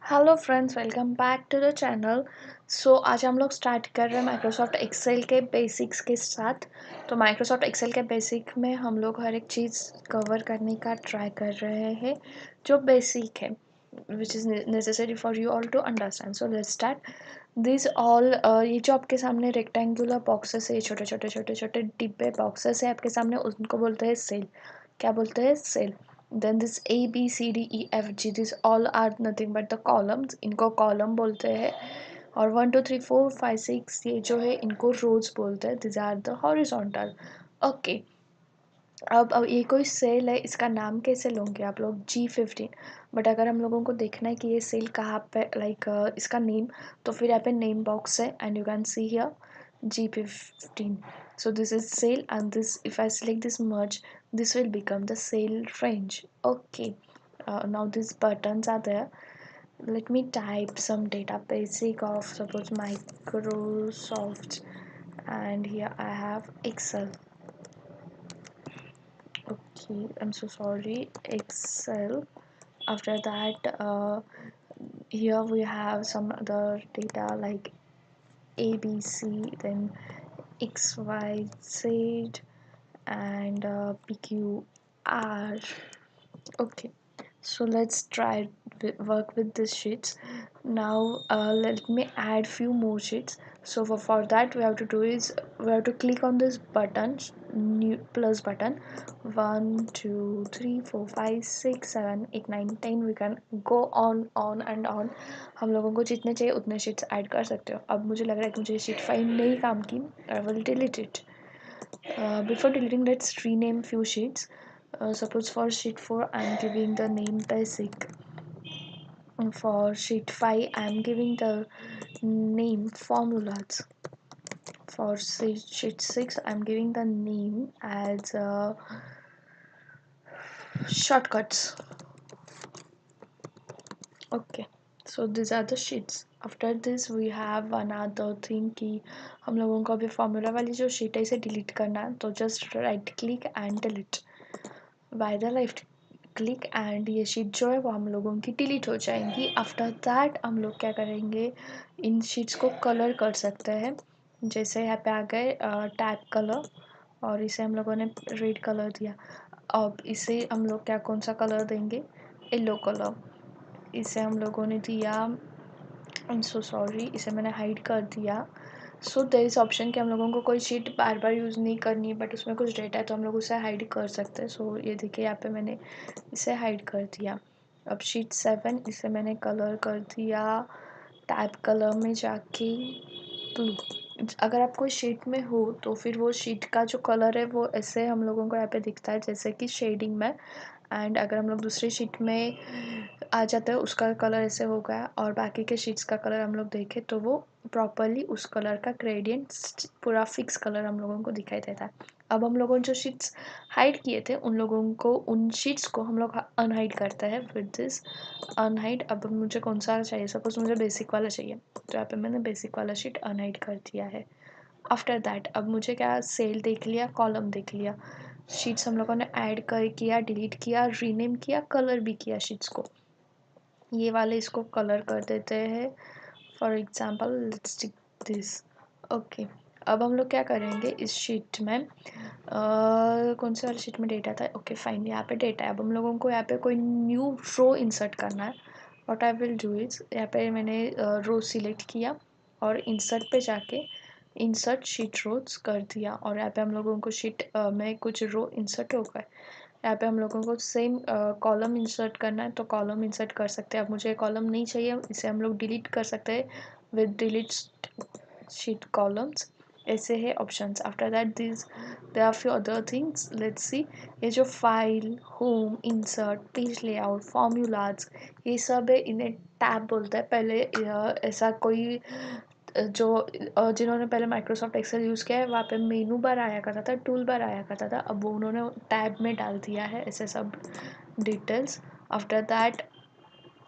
Hello friends, welcome back to the channel. आज हम लोग स्टार्ट कर रहे हैं माइक्रोसॉफ्ट एक्सेल के बेसिक्स के साथ। तो माइक्रोसॉफ्ट एक्सेल के बेसिक में हम लोग हर एक चीज़ कवर करने का ट्राई कर रहे हैं जो बेसिक है, which is necessary for you all to understand. So let's start this all. ये जो आपके सामने रेक्टेंगुलर बॉक्सेस है, छोटे छोटे छोटे छोटे डिब्बे बॉक्सेस है आपके सामने, उनको बोलते हैं सेल। क्या बोलते हैं? Cell. Then this A B C D E F G, these all are nothing but the columns, इनको कॉलम बोलते हैं। और 1 2 3 4 5 6 ये जो है इनको रोज बोलते हैं। This are the horizontal. Okay, अब ये कोई सेल है, इसका नाम कैसे लोगे आप लोग? G15। बट अगर हम लोगों को देखना है कि ये सेल कहाँ पे, इसका नेम, तो फिर यहाँ पे नेम बॉक्स है and you can see here G15. So this is sale, and this, if I select this merge, this will become the sale range. Okay, now these buttons are there. Let me type some data basic of suppose Microsoft, and here I have Excel. Okay, I'm so sorry, Excel. After that, here we have some other data like ABC, then XYZ, and PQR. Okay, so let's try work with these sheets. Now let me add few more sheets. So for that we have to do is we have to click on this button, new plus button. 1 2 3 4 5 6 7 8 9 10, we can go on and on. हम लोगों को जितने चाहिए उतने sheets add कर सकते हो। अब मुझे लग रहा है कि मुझे शीट 5 नहीं काम की, I will delete it. Before deleting, let's rename few sheets. Suppose for sheet 4 I am giving the name basic. For sheet 5 I am giving the name formulas. For sheet 6 I am giving the name as shortcuts. Okay, so these are the sheets. After this we have another thing कि हम लोगों को अभी formula वाली जो sheet है इसे delete करना है, तो just right click and delete by the left click, and ये शीट जो है वो हम लोगों की डिलीट हो जाएंगी। आफ्टर दैट हम लोग क्या करेंगे, इन शीट्स को कलर कर सकते हैं। जैसे यहाँ पे आ गए टैब कलर, और इसे हम लोगों ने रेड कलर दिया। अब इसे हम लोग क्या कौन सा कलर देंगे? Yellow colour. इसे हम लोगों ने दिया, आई एम सो सॉरी, इसे मैंने हाइड कर दिया। सो देयर इज़ ऑप्शन कि हम लोगों को कोई शीट बार बार यूज़ नहीं करनी है, बट उसमें कुछ डेटा है तो हम लोग उसे हाइड कर सकते हैं। सो ये देखिए यहाँ पे मैंने इसे हाइड कर दिया। अब शीट 7, इसे मैंने कलर कर दिया टैब कलर में जाके ब्लू। अगर आप कोई शीट में हो तो फिर वो शीट का जो कलर है वो ऐसे हम लोगों को यहाँ पे दिखता है जैसे कि शेडिंग में। एंड अगर हम लोग दूसरी शीट में आ जाते हैं उसका कलर ऐसे हो गया, और बाकी के शीट्स का कलर हम लोग देखें तो वो प्रॉपरली उस कलर का ग्रेडियंट पूरा फिक्स कलर हम लोगों को दिखाई देता है। अब हम लोगों ने जो शीट्स हाइड किए थे उन लोगों को, उन शीट्स को हम लोग अनहाइड करते हैं विद दिस अनहाइड। अब मुझे कौन सा चाहिए? सपोज मुझे बेसिक वाला चाहिए, तो यहाँ पे मैंने बेसिक वाला शीट अनहाइड कर दिया है। आफ्टर दैट अब मुझे क्या, सेल देख लिया, कॉलम देख लिया, शीट्स हम लोगों ने ऐड कर किया, डिलीट किया, रीनेम किया, कलर भी किया शीट्स को। ये वाले इसको कलर कर देते हैं। For example let's tick this. Okay, अब हम लोग क्या करेंगे इस शीट में, कौन से वाले शीट में डेटा था? ओके फाइन, यहाँ पे डेटा है। अब हम लोगों को यहाँ पे कोई न्यू रो इंसर्ट करना है। What I will do is, यहाँ पे मैंने रो सिलेक्ट किया और इंसर्ट पे जाके इंसर्ट शीट रोज कर दिया, और यहाँ पे हम लोगों को शीट में कुछ रो इंसर्ट हो गए। यहाँ पे हम लोगों को सेम कॉलम इंसर्ट करना है तो कॉलम इंसर्ट कर सकते हैं। अब मुझे कॉलम नहीं चाहिए, इसे हम लोग डिलीट कर सकते हैं विद डिलीट शीट कॉलम्स। ऐसे है options. After that this there are few other things, let's see. ये जो file, home, insert, page layout, formulas, ये सब है, इन्हें टैब बोलता है। पहले ऐसा कोई जो जिन्होंने पहले माइक्रोसॉफ्ट एक्सेल यूज़ किया है वहाँ पे मेनू बार आया करता था, टूल बार आया करता था, अब वो उन्होंने टैब में डाल दिया है ऐसे सब details. After that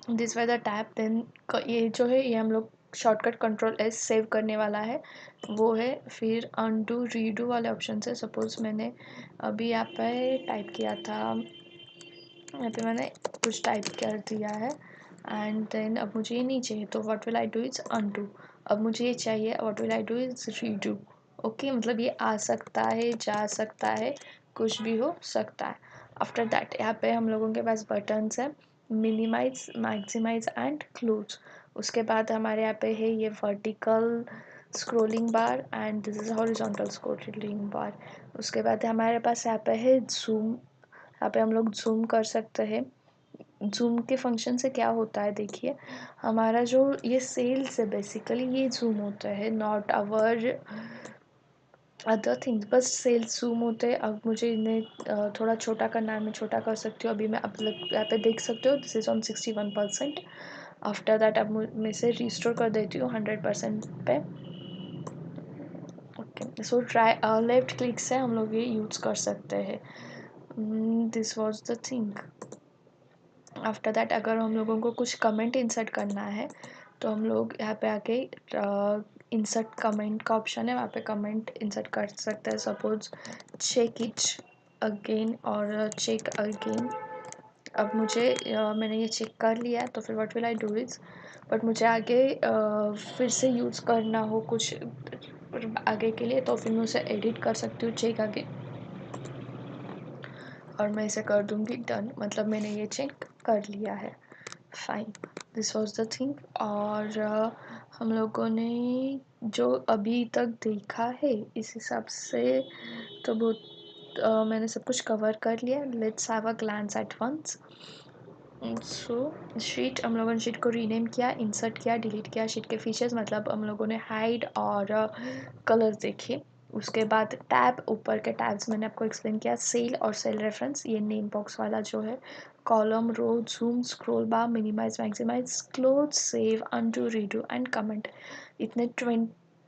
this was the tab. Then ये जो है ये हम लोग शॉर्टकट कंट्रोल एस सेव करने वाला है वो है। फिर अनडू रीडू वाले ऑप्शन है। सपोज मैंने अभी यहाँ पे टाइप किया था, यहाँ पे मैंने कुछ टाइप कर दिया है, एंड देन अब मुझे ये नहीं चाहिए तो what will I do is undo. अब मुझे ये चाहिए, what will I do is redo. Okay, मतलब ये आ सकता है, जा सकता है, कुछ भी हो सकता है। आफ्टर दैट यहाँ पे हम लोगों के पास बटन्स है, मिनिमाइज, मैक्सिमाइज एंड क्लोज। उसके बाद हमारे यहाँ पे है ये vertical scrolling bar and this is horizontal scrolling bar. उसके बाद हमारे पास यहाँ पे है जूम। यहाँ पे हम लोग जूम कर सकते हैं। जूम के फंक्शन से क्या होता है देखिए, हमारा जो ये सेल्स है बेसिकली ये जूम होता है, नॉट आवर अदर थिंग्स, बस सेल्स जूम होते हैं। अब मुझे इन्हें थोड़ा छोटा करना है, मैं छोटा कर सकती हूँ। अभी मैं अब यहाँ पे देख सकते हो this is on 61%। After that अब मैं इसे रिस्टोर कर देती हूँ 100% पे। Okay, so try left click से हम लोग ये यूज़ कर सकते हैं। This was the thing. After that अगर हम लोगों को कुछ कमेंट इंसर्ट करना है तो हम लोग यहाँ पे आके इंसर्ट कमेंट का ऑप्शन है, वहाँ पे कमेंट इंसर्ट कर सकते हैं। सपोज चेक इट अगेन और चेक अगेन। अब मुझे मैंने ये चेक कर लिया है तो फिर what will I do is, but मुझे आगे फिर से यूज़ करना हो कुछ आगे के लिए तो फिर मैं उसे एडिट कर सकती हूँ, चेक आगे, और मैं इसे कर दूँगी डन, मतलब मैंने ये चेक कर लिया है। Fine, this was the thing. और हम लोगों ने जो अभी तक देखा है इस हिसाब से तो बहुत मैंने सब कुछ कवर कर लिया। Let's have a glance at once. So sheet, हम लोगों ने शीट को रीनेम किया, इंसर्ट किया, डिलीट किया। शीट के फीचर्स मतलब हम लोगों ने हाइड और कलर्स देखे। उसके बाद टैब, ऊपर के टैब्स मैंने आपको एक्सप्लेन किया, सेल और सेल रेफरेंस, ये नेम बॉक्स वाला जो है, column, row, zoom, scroll bar, minimise, maximise, close, save, undo, redo and comment. इतने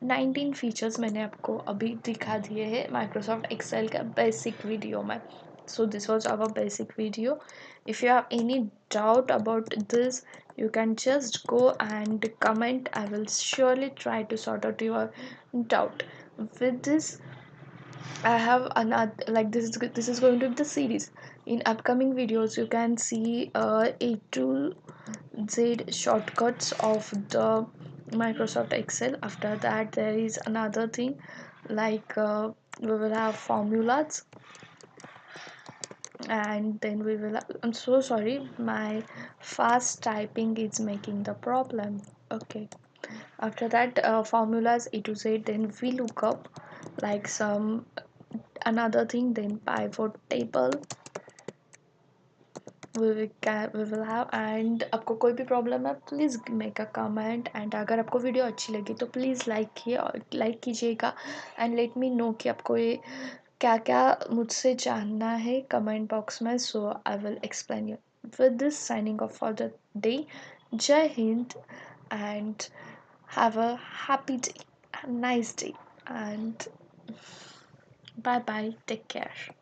19 फीचर्स मैंने आपको अभी दिखा दिए हैं माइक्रोसॉफ्ट एक्सेल का बेसिक वीडियो में। So this was our basic video. If you have any doubt about this, you can just go and comment. I will surely try to sort out your doubt. With this, I have another, like this is going to be the series. In upcoming videos you can see A to Z shortcuts of the Microsoft Excel. After that there is another thing, like we will have formulas, and then we will I'm so sorry, my fast typing is making the problem. Okay, after that formulas A to Z, then we look up like some another thing, then pivot table we will have. And आपको कोई भी problem है please make a comment, and अगर आपको video अच्छी लगी तो please like कीजिएगा एंड लेट मी नो कि आपको ये क्या क्या मुझसे जानना है कमेंट बॉक्स में, so I will explain you. With this signing off for the day. जय हिंद and have a happy day, nice day, and bye bye, take care.